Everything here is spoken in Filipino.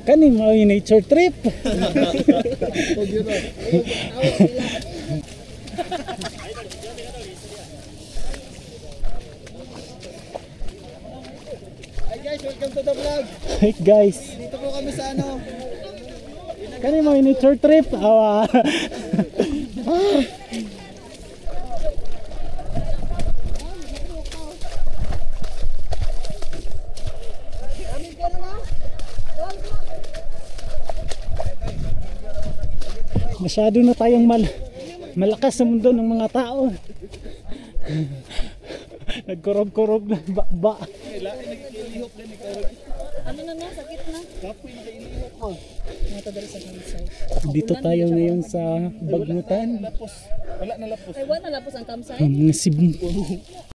Kani mo yung nature trip. Hi guys, welcome to the vlog. Hey guys. Dito po kami sa ano. Kani mo yung nature trip. Awa. Masyado na tayong malakas sa mundo ng mga tao. Nagkurog-kurog na ba. Ano na nga, sakit na. Mga tadali sa campsite. Dito tayo ngayon sa Bagnutan. Wala na lapos. Ay, wala na lapos ang campsite. Ang mga